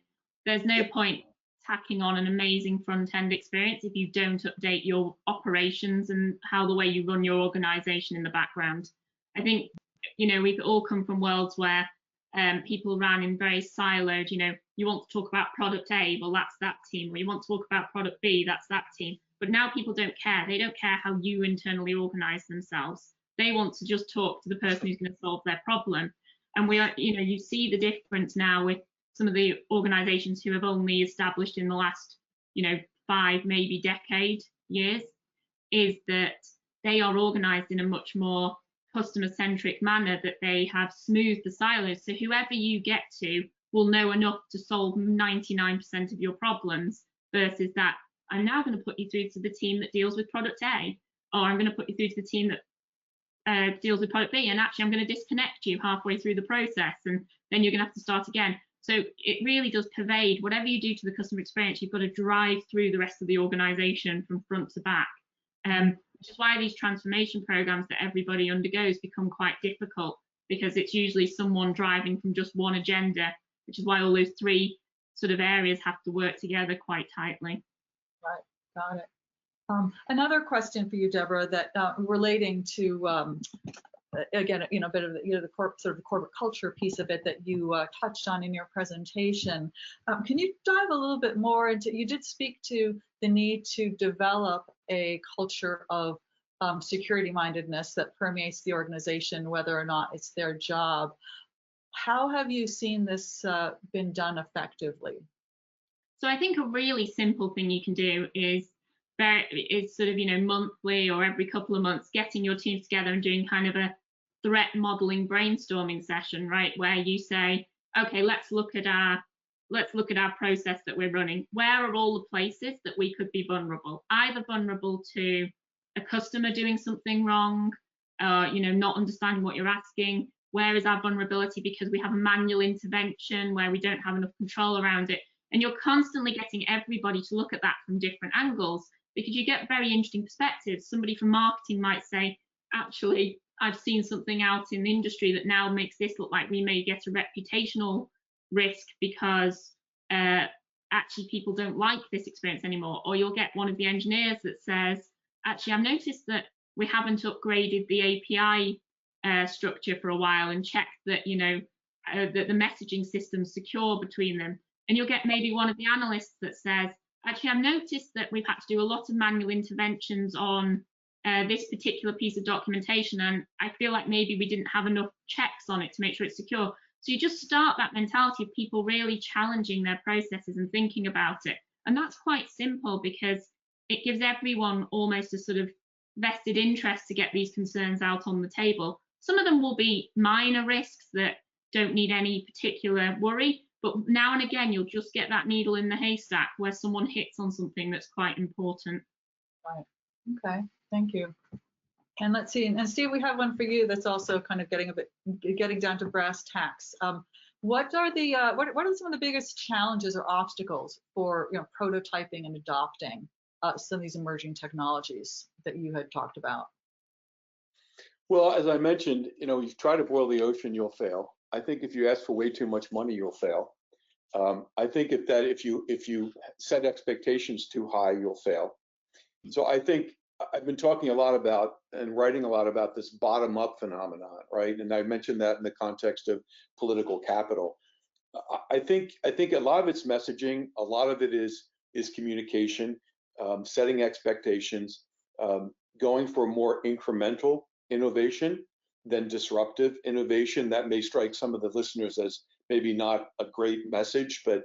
S3: There's no point tacking on an amazing front end experience if you don't update your operations and how the way you run your organization in the background. I think, we've all come from worlds where people ran in very siloed, you want to talk about product A, well, that's that team, or you want to talk about product B, that's that team. But now people don't care. They don't care how you internally organize themselves. They want to just talk to the person who's going to solve their problem. And we are, you see the difference now with some of the organizations who have only established in the last, 5, maybe decade years, is that they are organized in a much more customer-centric manner, that they have smoothed the silos. So whoever you get to will know enough to solve 99% of your problems, versus that I'm now going to put you through to the team that deals with product A, or I'm going to put you through to the team that deals with product B, and actually I'm going to disconnect you halfway through the process, and then you're going to have to start again. So it really does pervade. Whatever you do to the customer experience, you've got to drive through the rest of the organization from front to back. Which is why these transformation programs that everybody undergoes become quite difficult, because it's usually someone driving from just one agenda, which is why all those three sort of areas have to work together quite tightly.
S1: Right, got it. Another question for you, Deborah, that relating to again, a bit of the corporate culture piece of it that you touched on in your presentation. Can you dive a little bit more into? You did speak to the need to develop a culture of security-mindedness that permeates the organization, whether or not it's their job. How have you seen this been done effectively?
S3: So I think a really simple thing you can do is sort of, monthly or every couple of months, getting your teams together and doing kind of a threat modeling brainstorming session, right, where you say, okay, let's look at our process that we're running. Where are all the places that we could be vulnerable? Either vulnerable to a customer doing something wrong, not understanding what you're asking. Where is our vulnerability because we have a manual intervention where we don't have enough control around it? And you're constantly getting everybody to look at that from different angles, because you get very interesting perspectives. Somebody from marketing might say, actually, I've seen something out in the industry that now makes this look like we may get a reputational risk because actually people don't like this experience anymore. Or you'll get one of the engineers that says, actually, I've noticed that we haven't upgraded the API structure for a while and checked that, that the messaging system's secure between them. And you'll get maybe one of the analysts that says, actually, I've noticed that we've had to do a lot of manual interventions on this particular piece of documentation, and I feel like maybe we didn't have enough checks on it to make sure it's secure. So you just start that mentality of people really challenging their processes and thinking about it. And that's quite simple, because it gives everyone almost a sort of vested interest to get these concerns out on the table. Some of them will be minor risks that don't need any particular worry, but now and again, you'll just get that needle in the haystack where someone hits on something that's quite important.
S1: Right. Okay. Thank you. And let's see. And Steve, we have one for you that's also kind of getting down to brass tacks. What are the what are some of the biggest challenges or obstacles for prototyping and adopting some of these emerging technologies that you had talked about?
S2: Well, as I mentioned, you try to boil the ocean, you'll fail. I think if you ask for way too much money, you'll fail. I think if you set expectations too high, you'll fail. So I think I've been talking a lot about and writing a lot about this bottom-up phenomenon, right? And I mentioned that in the context of political capital. I think a lot of it's messaging, a lot of it is communication, setting expectations, going for more incremental innovation than disruptive innovation. That may strike some of the listeners as maybe not a great message, but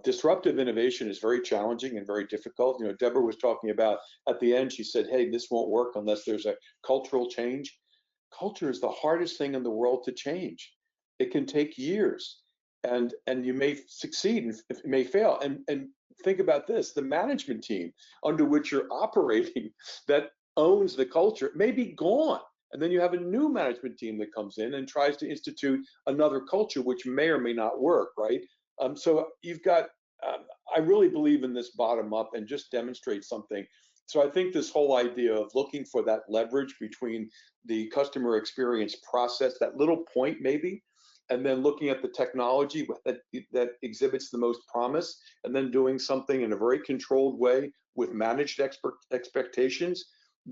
S2: disruptive innovation is very challenging and very difficult. Deborah was talking about at the end, she said, hey, this won't work unless there's a cultural change. Culture is the hardest thing in the world to change. It can take years, and you may succeed and it may fail. And think about this, the management team under which you're operating that owns the culture may be gone. And then you have a new management team that comes in and tries to institute another culture, which may or may not work, right? So you've got, I really believe in this bottom up and just demonstrate something. So I think this whole idea of looking for that leverage between the customer experience process, that little point maybe, and then looking at the technology that exhibits the most promise, and then doing something in a very controlled way with managed expectations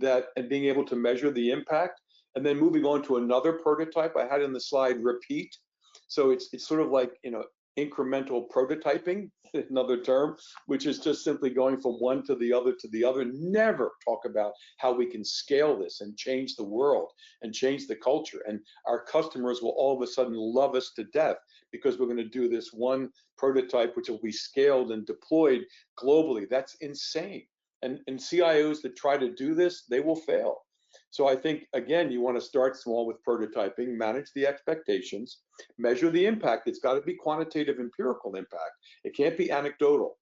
S2: and being able to measure the impact, and then moving on to another prototype. I had in the slide repeat. So it's sort of like, incremental prototyping, another term, which is just simply going from one to the other to the other. Never talk about how we can scale this and change the world and change the culture. And our customers will all of a sudden love us to death because we're going to do this one prototype, which will be scaled and deployed globally. That's insane. And CIOs that try to do this, they will fail. So I think, again, you want to start small with prototyping, manage the expectations, measure the impact. It's got to be quantitative, empirical impact. It can't be anecdotal.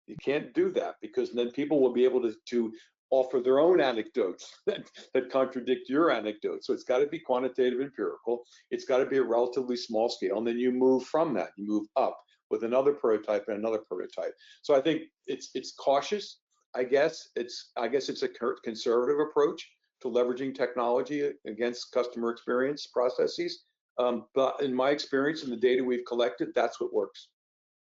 S2: You can't do that, because then people will be able to offer their own anecdotes that contradict your anecdote. So it's got to be quantitative, empirical. It's got to be a relatively small scale. And then you move from that. You move up with another prototype and another prototype. So I think it's cautious. I guess it's a conservative approach to leveraging technology against customer experience processes. But in my experience and the data we've collected, that's what works.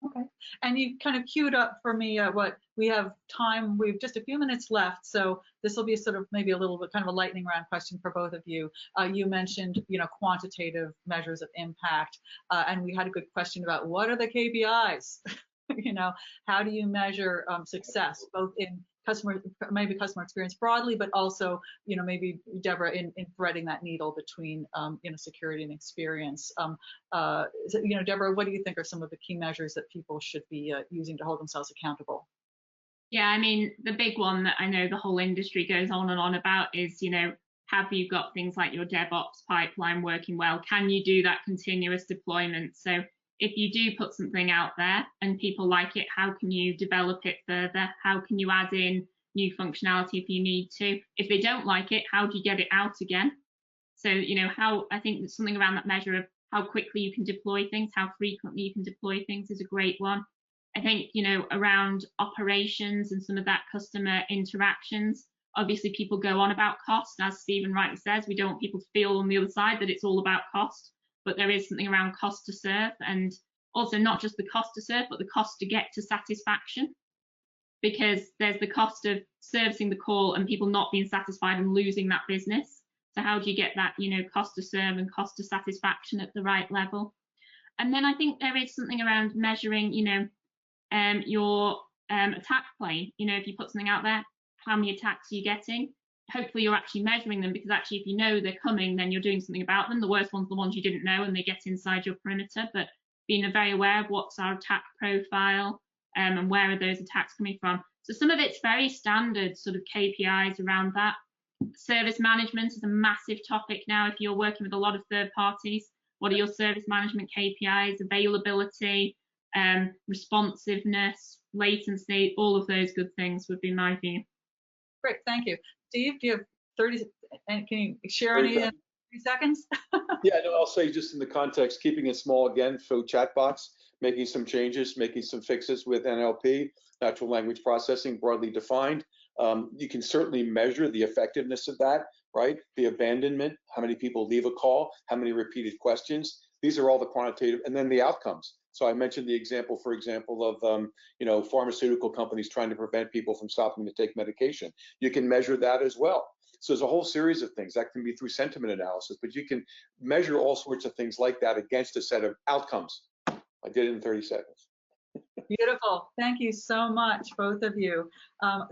S1: Okay. And you kind of queued up for me what we have time. We've just a few minutes left, so this will be sort of maybe a little bit kind of a lightning round question for both of you. You mentioned, quantitative measures of impact, and we had a good question about what are the KPIs? How do you measure success, both in customer experience broadly, but also, maybe Deborah in threading that needle between, security and experience. Deborah, what do you think are some of the key measures that people should be using to hold themselves accountable?
S3: Yeah, I mean, the big one that I know the whole industry goes on and on about is, have you got things like your DevOps pipeline working well? Can you do that continuous deployment? So if you do put something out there and people like it, how can you develop it further? How can you add in new functionality if you need to? If they don't like it, how do you get it out again? So, I think something around that measure of how quickly you can deploy things, how frequently you can deploy things is a great one. I think, around operations and some of that customer interactions, obviously people go on about cost, as Stephen rightly says. We don't want people to feel on the other side that it's all about cost. But there is something around cost to serve, and also not just the cost to serve, but the cost to get to satisfaction, because there's the cost of servicing the call and people not being satisfied and losing that business. So how do you get that, cost to serve and cost to satisfaction at the right level? And then I think there is something around measuring, your attack plane. If you put something out there, how many attacks are you getting? Hopefully you're actually measuring them, because actually if you know they're coming, then you're doing something about them. The worst ones are the ones you didn't know and they get inside your perimeter. But being very aware of what's our attack profile, and where are those attacks coming from. So some of it's very standard sort of KPIs around that. Service management is a massive topic now. If you're working with a lot of third parties, what are your service management KPIs? Availability, responsiveness, latency, all of those good things would be my view.
S1: Great, thank you. Steve, do you have 30, and can you share any 3 seconds?
S2: Yeah, no, I'll say just in the context, keeping it small again, so chatbots, making some changes, making some fixes with NLP, natural language processing, broadly defined. You can certainly measure the effectiveness of that, right? The abandonment, how many people leave a call, how many repeated questions. These are all the quantitative, and then the outcomes. So I mentioned the example, for example, of pharmaceutical companies trying to prevent people from stopping to take medication. You can measure that as well. So there's a whole series of things that can be through sentiment analysis, but you can measure all sorts of things like that against a set of outcomes. I did it in 30 seconds.
S1: Beautiful. Thank you so much, both of you.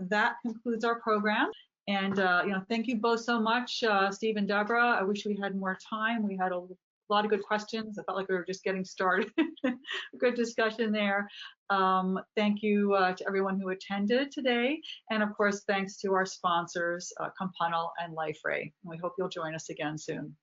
S1: That concludes our program. And thank you both so much, Steve and Deborah. I wish we had more time. We had a lot of good questions. I felt like we were just getting started. Good discussion there. Thank you to everyone who attended today. And of course, thanks to our sponsors, Compunal and LifeRay. We hope you'll join us again soon.